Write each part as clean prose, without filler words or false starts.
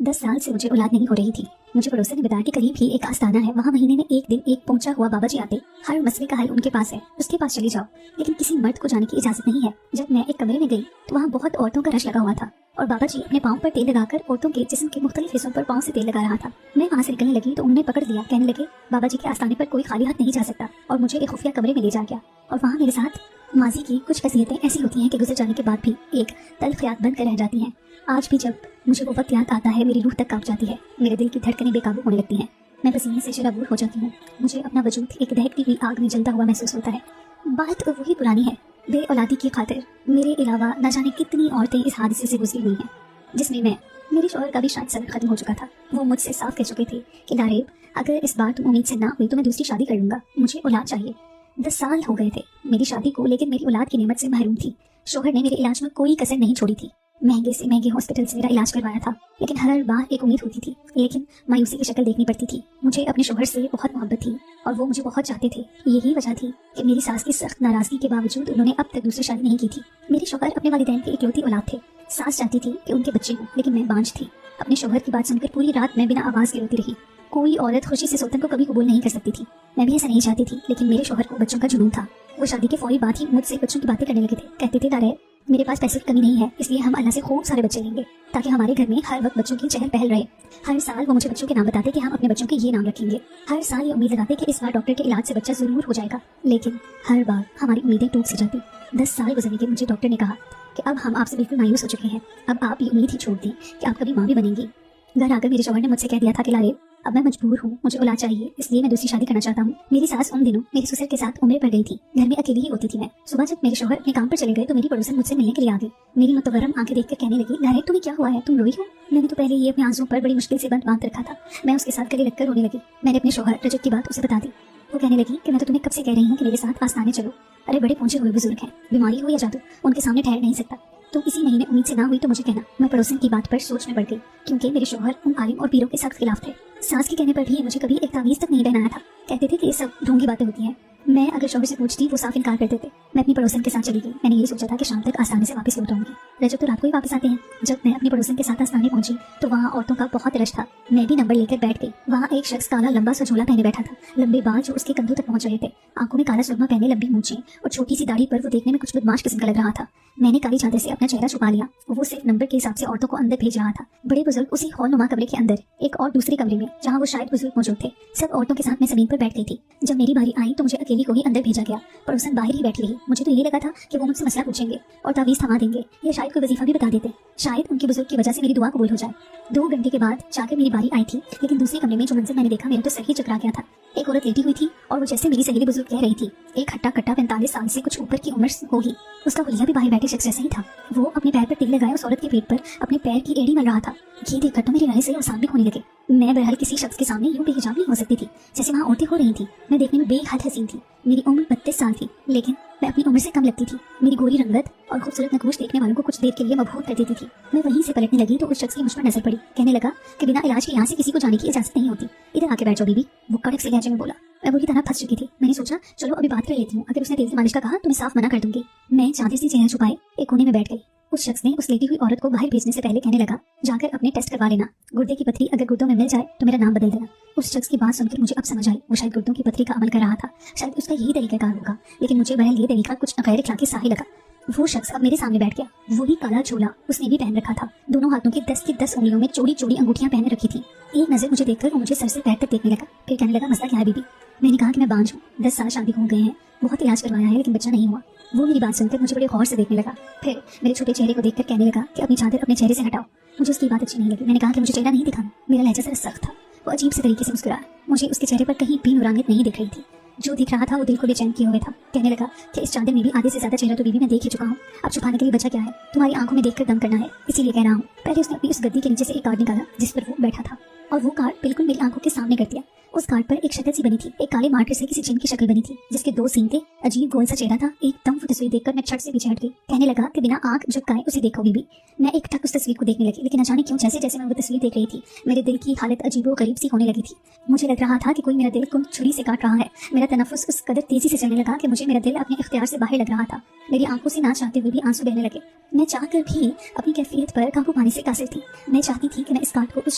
10 साल से मुझे औलाद नहीं हो रही थी। मुझे पड़ोसन ने बताया कि करीब ही एक आस्थाना है, वहाँ महीने में एक दिन एक पहुंचा हुआ बाबा जी आते, हर मसले का हल उनके पास है, उसके पास चली जाओ। लेकिन किसी मर्द को जाने की इजाजत नहीं है। जब मैं एक कमरे में गई तो वहाँ बहुत औरतों का रश लगा हुआ था और बाबा जी अपने पाँव पर तेल लगाकर औरतों के जिस्म के मुख्तलिफ हिस्सों पर पाँव से तेल लगा रहा था। मैं वहाँ से निकलने लगी तो उन्होंने पकड़ लिया, कहने लगे बाबा जी के आस्थाने पर कोई खाली हाथ नहीं जा सकता, और मुझे एक खुफिया कमरे में ले जा गया। और वहाँ मेरे साथ माजी की कुछ वसीयतें ऐसी होती हैं कि गुजर जाने के बाद भी एक तल्ख याद बन कर रह जाती हैं। आज भी जब मुझे वो वक्त याद आता है मेरी रूह तक कांप जाती है, मेरे दिल की धड़कनें बेकाबू होने लगती हैं, मैं पसीने से शराबूर हो जाती हूँ। मुझे अपना वजूद एक दहकती हुई आग में जलता हुआ महसूस होता है। बात तो वही पुरानी है, बे औलादी की खातिर मेरे अलावा न जाने कितनी औरतें इस हादसे से गुजरी हुई हैं, जिसमें मेरे शौहर का भी शायद सब्र खत्म हो चुका था। वो मुझसे साफ कह चुके थे कि नारेब, अगर इस बार तुम उम्मीद से ना हुई तो मैं दूसरी शादी कर लूंगा, मुझे औलाद चाहिए। 10 साल हो गए थे मेरी शादी को, लेकिन मेरी औलाद की नेमत से महरूम थी। शौहर ने मेरे इलाज में कोई कसर नहीं छोड़ी थी। महंगे से महंगे हॉस्पिटल से मेरा इलाज करवाया था, लेकिन हर बार एक उम्मीद होती थी, लेकिन मायूसी की शक्ल देखनी पड़ती थी। मुझे अपने शौहर से बहुत मोहब्बत थी और वो मुझे बहुत चाहते थे। यही वजह थी कि मेरी सास की सख्त नाराजगी के बावजूद उन्होंने अब तक दूसरी शादी नहीं की थी। मेरे शौहर अपने वालिदैन के इकलौती औलाद थे। सास चाहती थी कि उनके बच्चे हों, लेकिन मैं बांझ थी। अपने शौहर की बात सुनकर पूरी रात मैं बिना आवाज के रोती रही। कोई औरत खुशी से सौतन को कभी कबूल नहीं कर सकती थी। मैं भी ऐसा नहीं चाहती थी, लेकिन मेरे शौहर को बच्चों का जुनून था। वो शादी के फौरी बाद ही मुझसे बच्चों की बातें करने लगे थे। कहते थे नारे, मेरे पास पैसे की कमी नहीं है, इसलिए हम अल्लाह से खूब सारे बच्चे लेंगे ताकि हमारे घर में हर वक्त बच्चों की चहल पहल रहे। हर साल वो मुझे बच्चों के नाम बताते कि हम अपने बच्चों के ये नाम रखेंगे। हर साल ये उम्मीद लगाते कि इस बार डॉक्टर के इलाज से बच्चा जरूर हो जाएगा, लेकिन हर बार हमारी उम्मीदें टूट सी जाती। 10 साल गुजरने के मुझे डॉक्टर ने कहा कि अब हम आपसे बिल्कुल मायूस हो चुके हैं, अब आप ये उम्मीद ही छोड़ दी कि आप कभी माँ भी बनेंगी। घर आकर मेरे शौहर ने मुझसे कह दिया था कि लारे, अब मैं मजबूर हूँ, मुझे औलाद चाहिए, इसलिए मैं दूसरी शादी करना चाहता हूँ। मेरी सास उन दिनों मेरे ससुर के साथ उम्र पर गई थी, घर में अकेली ही होती थी मैं। सुबह जब मेरे शौहर अपने काम पर चले गए तो मेरी पड़ोसन मुझसे मिलने के लिए आ गई। मेरी मुतवरम आंखें देखकर कहने लगी, लारे तुम्हें क्या हुआ है, तुम रोई हो? मैंने तो पहले ये अपने आंसुओं पर बड़ी मुश्किल से बंद बांध रखा था। मैं उसके साथ गले लगकर रोने लगी। मैंने अपने शौहर रजत की बात उसे बता दी। वो कहने लगी कि मैं तो तुम्हें कब से कह रही हूँ कि मेरे साथ आस्थाने चलो। अरे बड़े पहुंचे हुए बुजुर्ग हैं, बीमारी हो या जादू, उनके सामने ठहर नहीं सकता। तो इसी महीने उम्मीद से ना हुई तो मुझे कहना। मैं पड़ोसन की बात पर सोच में पड़ गई, क्योंकि मेरे शौहर उन आलिम और पीरों के सख्त खिलाफ थे। सास के कहने पर भी मुझे कभी एक तावीज़ तक नहीं पहनाया था। कहते थे कि ये सब ढोंगी बातें होती हैं। मैं अगर शौहर से पूछती वो साफ इनकार करते थे। मैं अपनी पड़ोसन के साथ चली गई। मैंने ये सोचा था कि शाम तक आस्थाने से वापस लौट आऊंगी। रजब तो रात को ही वापस आते हैं। जब मैं अपनी पड़ोसन के साथ आस्थाने पहुंची तो वहाँ औरतों का बहुत रश था। मैं भी नंबर लेकर बैठ गई। वहाँ एक शख्स काला लंबा सा झोला पहने बैठा था, लंबे बाल जो उसके कंधों तक पहुंच रहे थे, आंखों में काला सुरमा पहने, लंबी मूंछें और छोटी सी दाढ़ी पर वो देखने में कुछ बदमाश किस्म का लग रहा था। मैंने काली चादर से अपना चेहरा छुपा लिया। वो सिर्फ नंबर के हिसाब से औरतों को अंदर भेज रहा था। बड़े बुजुर्ग उसी हॉल नुमा कमरे के अंदर एक और दूसरे कमरे में, जहाँ वो शायद बुजुर्ग मौजूद थे। सब औरतों के साथ मैं जमीन पर बैठ गई थी। जब मेरी बारी आई तो मुझे अकेली को ही अंदर भेजा गया। पड़ोसन बाहर ही बैठी रही। मुझे तो ये लगा था कि वो मुझसे मसला पूछेंगे और तावीज़ थमा देंगे, या शायद कोई वजीफा भी बता देते। शायद उनके बुजुर्ग की वजह से मेरी दुआ कबूल हो जाए। 2 घंटे के बाद जाकर मेरी बारी आई थी, लेकिन दूसरे कमरे में जो मंजर मैंने देखा, मेरा तो सर ही चकरा गया था। एक औरत लेटी हुई थी और वो जैसे मेरी सहेली बुजुर्ग कह रही थी, एक हट्टा कट्टा 45 साल से कुछ ऊपर की उम्र होगी। उसका हुलिया भी बाहर बैठे शख्स जैसा ही था। वो अपने पैर पर तेल लगाए उस औरत के पेट पर अपने पैर की एड़ी मल रहा था। ये देखकर तो मेरे नए से आसान भी होने लगे। मैं बहरहाल किसी शख्स के सामने यूं बेहिजाब नहीं हो सकती थी जैसे वहाँ औरतें हो रही थी। मैं देखने में बेहद हसीन थी। मेरी उम्र 32 साल थी, लेकिन मैं अपनी उम्र से कम लगती थी। मेरी गोरी रंगत और खूबसूरत नगोश देखने वालों को कुछ देर के लिए मबहूत कर देती थी। मैं वहीं से पलटने लगी तो उस शख्स की मुझ पर नजर पड़ी। कहने लगा कि बिना इलाज के यहाँ से किसी को जाने की इजाजत नहीं होती, इधर आके बैठ जाओ बीबी। वो कड़क से लहजे में बोला। मैं बुरी तरह फंस चुकी थी। मैंने सोचा चलो अभी बात कर लेती हूँ, अगर उसने तेल से मालिश का कहा तो मैं साफ मना कर दूंगी। मैं चादर से चेहरा छुपाए एक कोने में बैठ गई। उस शख्स ने उस लेटी हुई औरत को बाहर भेजने से पहले कहने लगा, जाकर अपने टेस्ट करवा लेना, गुर्दे की पथरी अगर गुर्दों में मिल जाए तो मेरा नाम बदल देना। उस शख्स की बात सुनकर मुझे अब समझ आई, वो शायद गुर्दों की पथरी का अमल कर रहा था। शायद उसका यही तरीकाकार होगा, लेकिन मुझे बहरहाल ये तरीका कुछ गैर इखलाकी सा ही लगा। वो शख्स अब मेरे सामने बैठ गया। वही काला झोला उसने भी पहन रखा था। दोनों हाथों की 10 की 10 उंगलियों में चौड़ी चौड़ी अंगूठियां पहन रखी थी। एक नजर मुझे देखकर वो मुझे सर से पैर तक देखने लगा, फिर कहने लगा, मसला क्या है बीबी? मैंने कहा कि मैं बांझ हूँ, 10 साल शादी हो गए हैं, बहुत इलाज करवाया है, लेकिन बच्चा नहीं हुआ। वो मेरी बात सुनकर मुझे बड़े गौर से देखने लगा, फिर मेरे छोटे चेहरे को देखकर कहने लगा कि अपनी चादर अपने चेहरे से हटाओ। मुझे उसकी बात अच्छी नहीं लगी। मैंने कहा कि मुझे चेहरा नहीं दिखाना। मेरा लहजा जरा सख्त था। वो अजीब से तरीके से मुस्कुराया। मुझे उसके चेहरे पर कहीं भी नूरानियत नहीं दिख रही थी। जो दिख रहा था वो दिल को बेचैन किए हुए था। कहने लगा कि इस चादर में भी आधे से ज्यादा चेहरा तो बीबी मैं देख ही चुका हूँ, अब छुपाने के लिए बचा क्या है? तुम्हारी आंखों में देखकर दम करना है, इसीलिए कह रहा हूँ। पहले उसने अपनी उस गद्दी के नीचे से एक कार्ड निकाला जिस पर वो बैठा था, और वो कार्ड बिल्कुल मेरी आंखों के सामने कर दिया। उस कार्ड पर एक शक्ल सी बनी थी, एक काले मार्कर से किसी जिन की शक्ल बनी थी जिसके 2 सींग थे, अजीब गोल सा चेहरा था। एकदम वो तस्वीर देखकर मैं छट से पीछे हट गई। कहने लगा कि बिना आंख झपकाए उसे देखो बीबी। मैं एक टक उस तस्वीर को देखने लगी, लेकिन न जाने क्यों जैसे जैसे मैं वो तस्वीर देख रही थी मेरे दिल की हालत अजीबो-गरीब सी होने लगी थी। मुझे लग रहा था कि कोई मेरा दिल को छुरी से काट रहा है। मेरा तनफ्फुस उस कदर तेजी से चलने लगा कि मुझे मेरा दिल अपने इख्तियार से बाहर लग रहा था। मेरी आंखों से ना चाहते हुए भी आंसू बहने लगे। मैं चाहकर भी अपनी कैफियत पर काबू पाने से कासिर थी। मैं चाहती थी कि मैं इस कार्ड को उस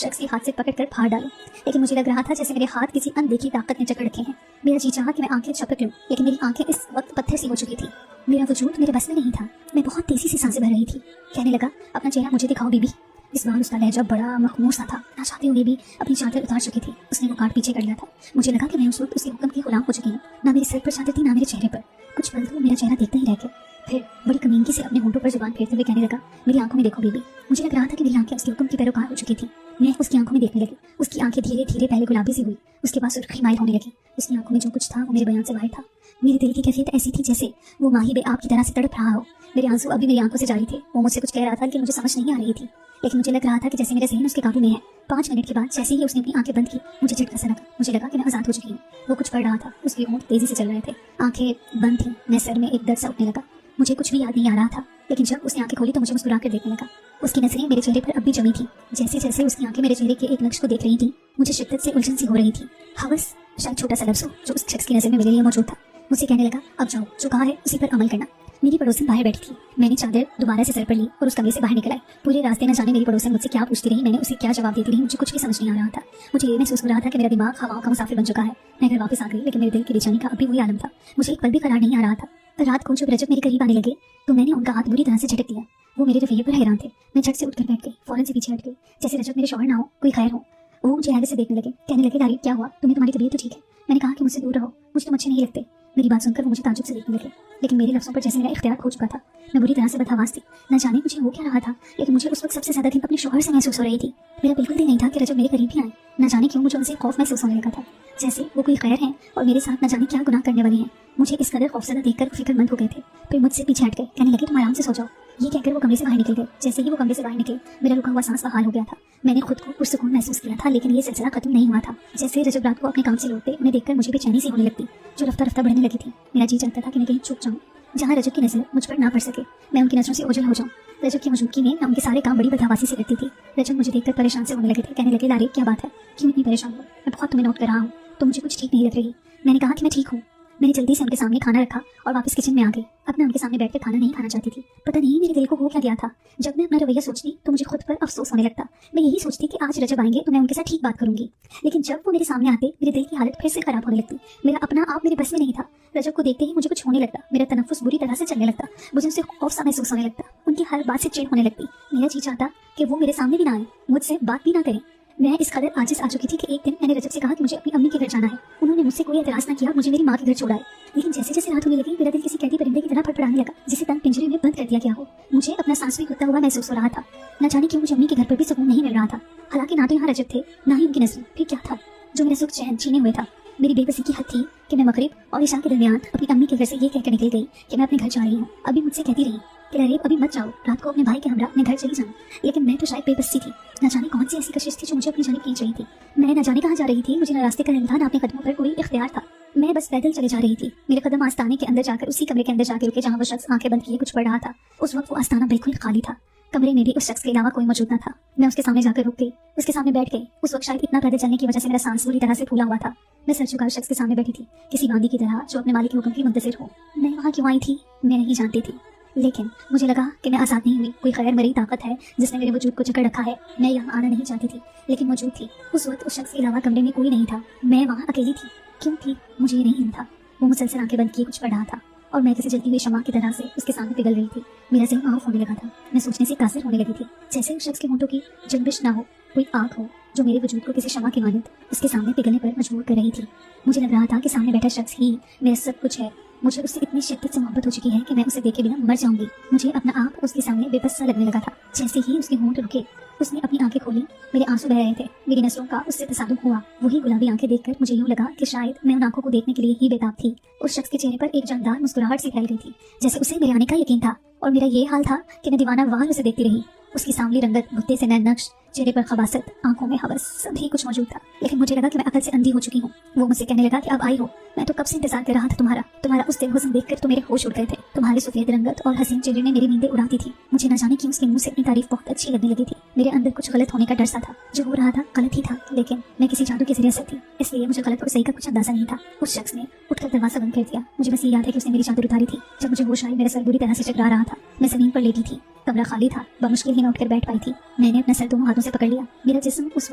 शख्स के हाथ से पकड़कर फाड़ डालूं, लेकिन मुझे लग रहा था जैसे मेरे हाथ किसी अनदेखी ताकत ने जकड़ रखे हैं। मेरा जी चाहा कि मैं आंखें झपक लूं, लेकिन मेरी आंखें इस वक्त पत्थर सी हो चुकी थी। मेरा वजूद मेरे बस में नहीं था। मैं बहुत तेजी से सांसें भर रही थी। कहने लगा, अपना चेहरा मुझे दिखाओ बीबी। इस बार उसका लहजा बड़ा मखमूर सा था। ना चाहते हुए भी अपनी चादर उतार चुकी थी। उसने वो कार्ड पीछे कर लिया था। मुझे लगा कि मैं उस वक्त उसके हुक्म की गुलाम हो चुकी हूँ। ना मेरे सिर पर चादर थी, ना मेरे चेहरे पर। कुछ पल तो मेरा चेहरा देखता ही रह गया। फिर बड़ी कमीनगी से अपने होंठों पर जुबान फेरते हुए कहने लगा, मेरी आंखों में देखो बीबी। मुझे लग रहा था कि मेरी आंखें उसके हुक्म की पैरोकार हो चुकी थी। मैं उसकी आंखों में देखने लगी। उसकी आंखें धीरे धीरे पहले गुलाबी सी हुई, उसके बाद सुर्खी माइल होने लगी। उसकी आंखों में जो कुछ था वो मेरे बयान से बाहर था। मेरे दिल की कैफियत ऐसी थी जैसे वो माही बेआब की तरह से तड़प रहा हो। मेरे आंसू अभी मेरी आंखों से जारी थे। वो मुझसे कुछ कह रहा था कि मुझे समझ नहीं आ रही थी, लेकिन मुझे लग रहा था कि जैसे मेरा ज़हन उसके काबू में है। 5 मिनट के बाद जैसे ही उसने अपनी आंखें बंद की, मुझे झटका सा लगा। मुझे लगा कि मैं आज़ाद हो चुकी हूँ। वो कुछ पढ़ रहा था, उसके होंठ तेजी से चल रहे थे, आंखें बंद थी। मैं सर में एक दर्द सा उठने लगा। मुझे कुछ भी याद नहीं आ रहा था, लेकिन जब उसने आंखें खोली तो मुझे मुस्कुरा कर देखने लगा। उसकी नजरें मेरे चेहरे पर अब भी जमी थी। जैसे जैसे उसकी आंखें मेरे चेहरे के एक नक्श को देख रही थी, मुझे शिद्दत से उलझन सी हो रही थी। हवस शायद छोटा सा लफ्ज़ हो जो उस शख्स की नज़र में मेरे लिए मौजूद था। मुझसे कहने लगा, अब जाओ, जो कहा है उसी पर अमल करना। मेरी पड़ोसन बाहर बैठी थी। मैंने चादर दोबारा से सर पर ली और उस कमरे से बाहर निकल आई। पूरे रास्ते न जाने मेरी पड़ोसन मुझसे क्या पूछती रही, मैंने उसे क्या जवाब देती रही, मुझे कुछ भी समझ नहीं आ रहा था। मुझे ये महसूस हो रहा था कि मेरा दिमाग हवाओं का मुसाफिर बन चुका है। मैं घर वापस आ गई, लेकिन मेरे दिल की बेचैनी का अभी वही आलम था। मुझे एक पल भी करार नहीं आ रहा था। रात को जब रजब मेरे करीब आने लगे तो मैंने उनका हाथ बुरी तरह से झटक दिया। वो मेरे रवैये पर हैरान थे। मैं झट से उठकर बैठ गई, फौरन से पीछे हट गई, जैसे रजब मेरे शौहर ना हो, कोई खैर हो। वो मुझे हैरत से देखने लगे। कहने लगे, दारी क्या हुआ, तुम्हारी तबीयत तो ठीक है? मैंने कहा कि मुझसे दूर रहो, मुझे तुम अच्छे नहीं लगते। मेरी बात सुनकर वो मुझे ताज्जुब से देखने लगे, लेकिन मेरे लफ्ज़ों पर जैसे मेरा इख्तियार खो चुका था। मैं बुरी तरह से बदहवास थी। न जाने मुझे हो क्या रहा था, लेकिन मुझे उस वक्त सबसे ज़्यादा दिन अपने शौहर से महसूस हो रही थी। मेरा बिल्कुल दिल नहीं था कि रजब मेरे करीब ही आए। न जाने क्यों मुझे उनसे खौफ महसूस होने लगा था, जैसे वो कोई खैर हैं और मेरे साथ न जाने क्या गुनाह करने वाले हैं। मुझे इस कदर खौफजदा देखकर फिक्रमंद हो गए थे। फिर मुझसे पीछे हट गए। कहने लगे, तुम आराम से सो जाओ। ये कहकर वो कमरे से बाहर निकल गए। जैसे ही वो कमरे से बाहर निकले, मेरा रुका हुआ सांस बहाल हो गया था। मैंने खुद को पुरसुकून महसूस किया था, लेकिन ये सिलसिला खत्म नहीं हुआ था। जैसे रजब रात को अपने काम से लौटते, उन्हें देखकर मुझे बेचैनी सी होने लगती, जो रफ्ता रफ्ता बढ़ने लगी थी। मेरा जी चाहता था कि मैं कहीं छुप जाऊं, जहाँ रजब की नजर मुझ पर ना पड़ सके, मैं उनकी नजरों से ओझल हो जाऊं। रजब की मौजूदगी में मैं उनके सारे काम बड़ी बदहवासी से करती थी। रजब मुझे देखकर परेशान से होने लगे थे। कहने लगे, लारे क्या बात है, क्यों इतनी परेशान हो? मैं बहुत तुम्हें नोट कर रहा हूँ, तो मुझे कुछ ठीक नहीं लग रही। मैंने कहा कि मैं ठीक हूँ। मैंने जल्दी से उनके सामने खाना रखा और वापस किचन में आ गई। अब मैं उनके सामने बैठकर खाना नहीं खाना चाहती थी। पता नहीं मेरे दिल को हो क्या गया था। जब मैं अपना रवैया सोचती तो मुझे खुद पर अफसोस होने लगता। मैं यही सोचती कि आज रजब आएंगे तो मैं उनके साथ ठीक बात करूंगी, लेकिन जब वो मेरे सामने आते मेरे दिल की हालत फिर से खराब होने लगती। मेरा अपना आप मेरे बस में नहीं था। रजब को देखते ही मुझे कुछ होने लगता। मेरा तनफ्फुस बुरी तरह से चलने लगता। मुझे उनसे खौफ सा महसूस होने लगता। उनकी हर बात से चिढ़ होने लगती। मेरा जी चाहता कि वो मेरे सामने भी ना आए, मुझसे बात भी ना करें। मैं इस कदर आजिज़ आ चुकी थी कि एक दिन मैंने रजब से कहा कि मुझे अपनी अम्मी के घर जाना है। उन्होंने मुझसे कोई एतराज़ ना किया, मुझे मेरी माँ के घर छोड़ा है। लेकिन जैसे जैसे रात होने लगी, मेरा दिल किसी कैदी परिंदे की तरह फड़फड़ाने लगा, जिसे तंग पिंजरे में बंद कर दिया गया हो। मुझे अपना सांस भी घुटता हुआ महसूस हो रहा था। न जाने क्यों मुझे अम्मी के घर पर भी सुकून नहीं मिल रहा था। हालांकि ना तो यहाँ रजब थे, ना ही उनकी नजरें। फिर क्या था जो मेरा सुख चैन छीने हुए था? मेरी बेबसी की हद थी कि मैं मगरिब और इशा के दरमियान अपनी अम्मी के घर से ये कहकर निकल गई कि मैं अपने घर जा रही हूँ। अभी मुझसे कहती रही कि अरे अभी मत जाओ, रात को अपने भाई के हमरा अपने घर चली जाना। लेकिन मैं तो शायद बेबसी थी। न जाने कौन सी ऐसी कशिश थी जो मुझे अपनी जानिब खींच रही थी। मैं न जाने कहाँ जा रही थी। मुझे न रास्ते का इल्म था, न अपने कदमों पर कोई इख्तियार था। मैं बस पैदल चले जा रही थी। मेरे कदम आस्ताने के अंदर जाकर उसी कमरे के अंदर जाकर रुके जहाँ वो शख्स आंखें बंद किए कुछ पढ़ रहा था। उस वक्त वो आस्ताना बिल्कुल खाली था। कमरे में भी उस शख्स के अलावा कोई मौजूद न था। मैं उसके सामने जाकर रुक गई, उसके सामने बैठ गई। उस वक्त शायद इतना पैदल चलने की वजह से मेरा सांस बुरी तरह से फूला हुआ था। मैं सर झुकाए शख्स के सामने बैठी थी, किसी बांदी की तरह जो अपने मालिक के हुक्म की मुंतज़िर हो। मैं वहाँ क्यों आई थी मैं नहीं जानती थी, लेकिन मुझे लगा कि मैं आज़ाद नहीं हुई। कोई खैर मरी ताकत है जिसने मेरे वजूद को जकड़ रखा है। मैं यहाँ आना नहीं चाहती थी, लेकिन मौजूद थी। उस वक्त उस शख्स के अलावा कमरे में कोई नहीं था। मैं वहाँ अकेली थी। क्यों थी मुझे ये नहीं इल्म था। वो मुसलसल आंखें बंद किए कुछ पढ़ रहा था और मैं किसी जलती हुई शमा की तरह से उसके सामने पिघल रही थी। मेरा ज़हन ऑफ होने लगा था। मैं सोचने से कासिर होने लगी थी, जैसे उस शख्स के होंठों की जंबिश ना हो, कोई आग हो जो मेरे वजूद को किसी शमा की मानद उसके सामने पिघलने पर मजबूर कर रही थी। मुझे लग रहा था कि सामने बैठा शख्स ही मेरा सब कुछ है। मुझे उससे इतनी शिद्दत से मोहब्बत हो चुकी है कि मैं उसे देखे बिना मर जाऊंगी। मुझे अपना आप उसके सामने बेबस सा लगने लगा था। जैसे ही उसके होंठ रुके, उसने अपनी आंखें खोली। मेरे आंसू बह रहे थे। मेरी नसों का उससे तसादुम हुआ। वही गुलाबी आंखें देखकर मुझे यूं लगा कि शायद मैं उन आंखों को देखने के लिए ही बेताब थी। उस शख्स के चेहरे पर एक जानदार मुस्कुराहट सी फैल गई थी, जैसे उसे मेरे आने का यकीन था। और मेरा ये हाल था कि मैं दीवाना वार उसे देखती रही। उसकी सांवली रंगत, भुत्ते से नैन नक्श, चेहरे पर खबासत, आंखों में हवस, सभी कुछ मौजूद था। लेकिन मुझे लगा कि मैं अकल से अंधी हो चुकी हूँ। वो मुझसे कहने लगा कि अब आई हो, मैं तो कब से इंतजार कर रहा था तुम्हारा उस दिन हुस्न देखकर तो मेरे होश उड़ गए थे। तुम्हारी सफेद रंगत और हसीन चेहरे ने मेरी नींदें उड़ाती थी। मुझे न जाने क्यों उसके मुंह से अपनी तारीफ बहुत अच्छी लगने लगी थी। मेरे अंदर कुछ गलत होने का डर सा था। जो हो रहा था गलत ही था, लेकिन मैं किसी जादू के जरिए से थी, इसलिए मुझे गलत और सही का कुछ अंदाजा नहीं था। उस शख्स ने उठकर दरवाजा बंद कर दिया। मुझे बस ये याद है कि उसने मेरी चादर उतारी थी। जब मुझे होश आई, मेरा सर बुरी तरह से चकरा रहा था। मैं जमीन पर लेटी थी, कमरा खाली था। बमुश्किल ही मैं उठकर बैठ पाई थी। मैंने अपना सर दोनों हाथों से पकड़ लिया। मेरा जिस्म उस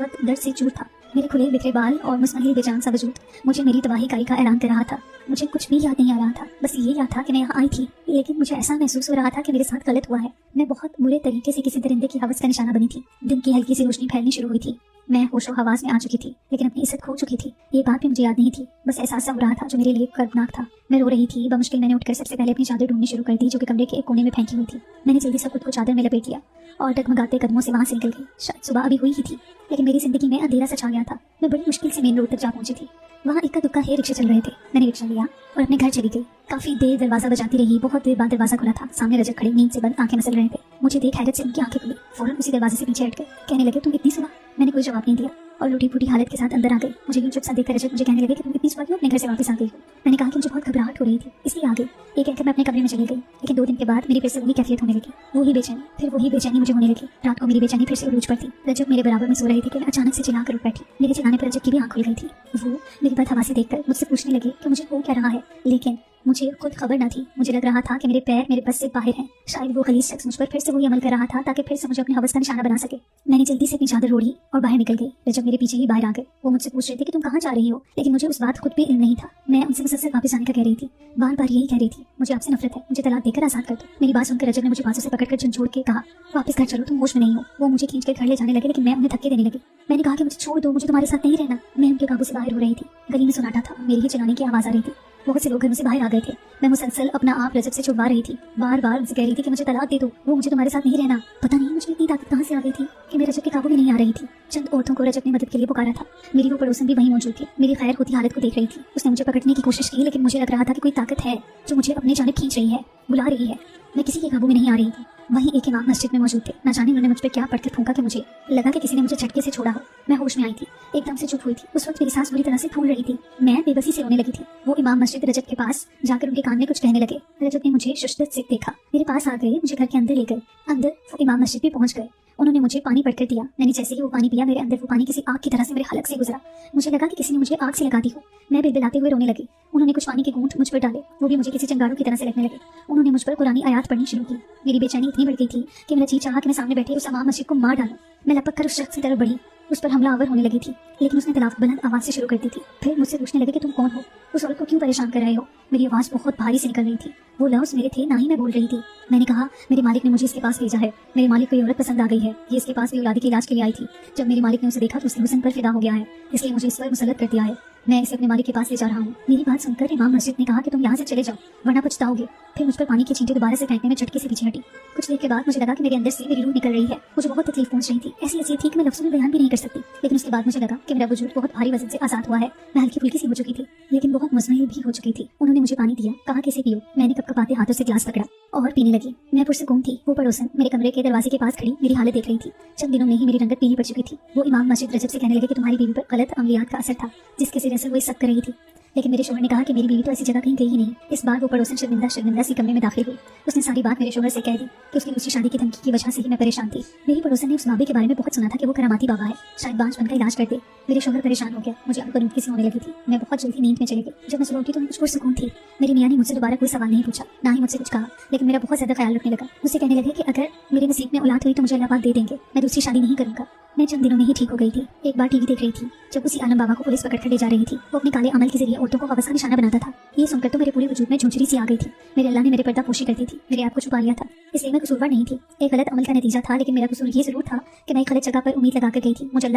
वक्त दर्द से चूर था। मेरे खुले बिखरे बाल और मुस्महिल बेजान सा वजूद मुझे मेरी तबाही का ऐलान कर रहा था। मुझे कुछ भी याद नहीं आ रहा था, बस ये याद था कि मैं यहाँ आई थी। लेकिन मुझे ऐसा महसूस हो रहा था कि मेरे साथ गलत हुआ है। मैं बहुत बुरे तरीके से किसी दरिंदे की हवस का निशाना बनी थी। दिन की हल्की सी रोशनी फैलनी शुरू हुई थी। मैं होशो हवास में आ चुकी थी, लेकिन अपनी इज्जत खो चुकी थी। ये बात भी मुझे याद नहीं थी, बस एहसास हो रहा था जो मेरे लिए कर्बनाक था। मैं रो रही थी। बमुश्किल मैंने उठकर सबसे पहले अपनी चादर ढूंढनी शुरू कर दी, जो कि कमरे के एक कोने में फेंकी हुई थी। मैंने जल्दी से खुद को चादर में लपेट लिया और डगमगाते कदमों से वहां से निकल गई। शायद सुबह अभी हुई ही थी, लेकिन मेरी जिंदगी में अंधेरा सा छा गया था। मैं बड़ी मुश्किल से मेन रोड तक जा पहुंची थी। वहाँ इक्का दुक्का है रिक्शे चल रहे थे। मैंने रिक्शा लिया और अपने घर चली गई। काफी देर दरवाजा बजाती रही। बहुत देर बाद दरवाजा खुला था। सामने रजत खड़े नींद से बंद आंखें मसल रहे थे। मुझे देख हैरत से उनकी आंखें खुली। फौरन उसी दरवाजे से पीछे हट गए। कहने लगे, तुम इतनी सुबह? मैंने कोई जवाब नहीं दिया और लूटी फूटी हालत के साथ अंदर आ गई। मुझे यूं चुप सा देखकर रजत मुझे कहने लगे कि तुम इतनी सुबह क्यों अपने घर से वापस आ गई हो? मैंने कहा कि मुझे बहुत घबराहट हो रही थी, इसलिए आ गई। ये कहकर मैं अपने कमरे में चली गई। लेकिन 2 दिन के बाद मेरी फिर से वही कैफियत होने लगी। वही बेचैनी, फिर वही बेचैनी मुझे होने लगी। रात को मेरी बेचैनी फिर से उलझ पड़ती। रजत मेरे बराबर में सो रही थी कि मैं अचानक से चिल्लाकर उठ बैठी। मेरे चिल्लाने पर रजत की भी आंख खुल गई थी। वो मेरी बदहवासी देखकर मुझसे पूछने लगे कि मुझे हो क्या रहा है, लेकिन मुझे खुद खबर न थी। मुझे लग रहा था कि मेरे पैर मेरे बस से बाहर हैं। शायद वो खलीज शख्स मुझ पर फिर से वही अमल कर रहा था ताकि फिर से मुझे अपनी हवस का निशाना बना सके। मैंने जल्दी से अपनी चादर ओढ़ी और बाहर निकल गई। रजब मेरे पीछे ही बाहर आ गए। वो मुझसे पूछ रहे थे कि तुम कहाँ जा रही हो, लेकिन मुझे उस बात खुद भी इल्म नहीं था। मैं उनसे मुसलसल वापस जाने का कह रही थी। बार बार यही कह रही थी, मुझे आपसे नफरत है, मुझे तलाक देकर आजाद कर दो। मेरी बात सुनकर रजब ने मुझे बाजू से पकड़कर झंझोड़ के कहा, वापस घर चलो, तुम होश में नहीं हो। वो मुझे खींच कर घर ले जाने लगे, लेकिन मैं उन्हें धक्के देने लगी। मैंने कहा कि मुझे छोड़ दो, मुझे तुम्हारे साथ नहीं रहना। मैं उनके काबू से बाहर हो रही थी। गली में सन्नाटा था। मेरी ही चिल्लाने की आवाज आ रही थी। बहुत से लोग घर में से बाहर आ गए थे। मैं मुसलसल अपना आप रजब से छुड़वा रही थी। बार बार उनसे कह रही थी कि मुझे तलाक दे दो, वो मुझे तुम्हारे साथ नहीं रहना। पता नहीं मुझे इतनी ताकत कहाँ से आ गई थी कि मैं रजब के काबू में नहीं आ रही थी। चंद औरतों को रजब ने मदद के लिए पुकारा था। मेरी वो पड़ोसन भी वहीं मौजूद थी। मेरी खैर होती हालत को देख रही थी। उसने मुझे पकड़ने की कोशिश की, लेकिन मुझे लग रहा था कि कोई ताकत है जो मुझे अपनी जानिब खींच रही है, बुला रही है। मैं किसी के काबू में नहीं आ रही थी। वहीं एक इमाम मस्जिद में मौजूद थे। न जाने उन्होंने मुझ पर क्या पढ़कर फूंका कि मुझे लगा कि किसी ने मुझे झटके से छोड़ा हो। मैं होश में आई थी, एकदम से चुप हुई थी। उस वक्त मेरी सांस बुरी तरह से फूल रही थी। मैं बेबसी से रोने लगी थी। वो इमाम मस्जिद रजत के पास जाकर उनके कान में कुछ कहने लगे। रजत ने मुझे शुष्टत से देखा, मेरे पास आ गए, मुझे घर के अंदर ले गए। अंदर वो इमाम मस्जिद भी पहुंच गए। उन्होंने मुझे पानी पढ़कर दिया। मैंने जैसे ही वो पानी पिया, मेरे अंदर वो पानी किसी आग की तरह से मेरे हलक से गुजरा। मुझे लगा कि किसी ने मुझे आग से लगा दी हो। मैं बिलबिलाते हुए रोने लगी। उन्होंने कुछ पानी के घूंट मुझ पर डाले, वो भी मुझे किसी चंगारों की तरह से लगने लगे। उन्होंने मुझ पर कुरानी आयात पढ़नी शुरू की। मेरी बेचैनी इतनी बढ़ गई थी कि मेरा जी चाहा कि मैं सामने बैठे उस इमाम मस्जिद को मार डालूं। मैं लपक कर उस शख्स की तरफ बढ़ी। उस पर हमला आवर होने लगी थी, लेकिन उसने तलाक बुलंद आवाज से शुरू कर दी थी। फिर मुझसे पूछने लगे कि तुम कौन हो, उस औरत को क्यों परेशान कर रहे हो। मेरी आवाज बहुत भारी से निकल रही थी। वो लफ्ज मेरे थे, ना ही मैं बोल रही थी। मैंने कहा, मेरे मालिक ने मुझे इसके पास भेजा है। मेरे मालिक को ये औरत पसंद आ गई है। ये इसके पास भी औलादी के इलाज के लिए आई थी। जब मेरे मालिक ने उसे देखा तो उसके हुस्न पर फिदा हो गया है, इसलिए मुझे इस पर मुसल्लत कर दिया है। मैं इसे अपने मालिक के पास ले जा रहा हूँ। मेरी बात सुनकर इमाम मस्जिद ने कहा कि तुम यहाँ से चले जाओ, वरना पछताओगे। फिर मुझ पर पानी की छींटे दोबारा से फेंकने में झटके से पीछे हटी। कुछ देर के बाद मुझे लगा कि मेरे अंदर से मेरी रूह निकल रही है। मुझे बहुत तकलीफ पहुंच रही थी। ऐसी ऐसी थी कि मैं लफ्ज़ों में बयान भी नहीं कर सकती। लेकिन उसके बाद मुझे लगा कि मेरा वजूद बहुत भारी वजन से आजाद हुआ है। मैं हल्की फुल्की सी हो चुकी थी, लेकिन बहुत मुज़म्मिल भी हो चुकी थी। उन्होंने मुझे पानी दिया, कहा कि इसे पियो। मैंने कपकपाते हाथों से गिलास पकड़ा और पीने लगी। मैं पुरसकून थी। वो पड़ोसन मेरे कमरे के दरवाजे के पास खड़ी मेरी हालत देख रही थी। चंद दिनों में ही मेरी रंगत पीली पड़ चुकी थी। वो इमाम मस्जिद रजब से कहने लगे कि तुम्हारी बीवी पर गलत अमलियात का असर था, जिसके सिरे से वो सब कर रही थी। लेकिन मेरे शोहर ने कहा कि मेरी बीवी तो ऐसी जगह कहीं गई ही नहीं। इस बार वो पड़ोसन शर्मिंदा सी कमरे में दाखिल हुई। उसने सारी बात मेरे शोहर से कह दी कि उसकी दूसरी शादी की धमकी की वजह से ही मैं परेशान थी। मेरी पड़ोसन ने उस बाबे के बारे में बहुत सुना था कि वो करामाती बाबा है, शायद बांझ बनकर इलाज कर दे। मेरे शोहर परेशान हो गया। मुझे अब गलूदगी सी होने लगी थी। मैं बहुत जल्दी नींद में चली गई। जब मैं सुबह उठी तो मुझ पर सुकून थी। मेरी मियां ने मुझसे दोबारा कोई सवाल नहीं पूछा, ना ही मुझसे कुछ कहा, लेकिन मेरा बहुत ज्यादा ख्याल रखने लगा। मुझसे कहने लगे कि अगर मेरे नसीब में औलाद हुई तो मुझे अल्लाह पाक दे देंगे, मैं दूसरी शादी नहीं करूंगा। मैं चंद दिनों में ही ठीक हो गई थी। एक बार टीवी देख रही थी, जब उसी आलम बाबा को पुलिस पकड़ कर ले जा रही थी। वो अपने काले अमल के जरिए औरतों को हवस का निशाना बनाता था। ये सुनकर तो मेरे पूरे वजूद में झुंझुरी सी आ गई थी। मेरे अल्लाह ने मेरे पर्दा पोशी कर दी थी, मेरे आप को छुपा लिया था, इसलिए मैं कसूरवार नहीं थी। एक गलत अमल का नतीजा था, लेकिन मेरा कसूर ये जरूर था कि मैं एक गलत जगह पर उम्मीद लगा कर गई थी। मुझे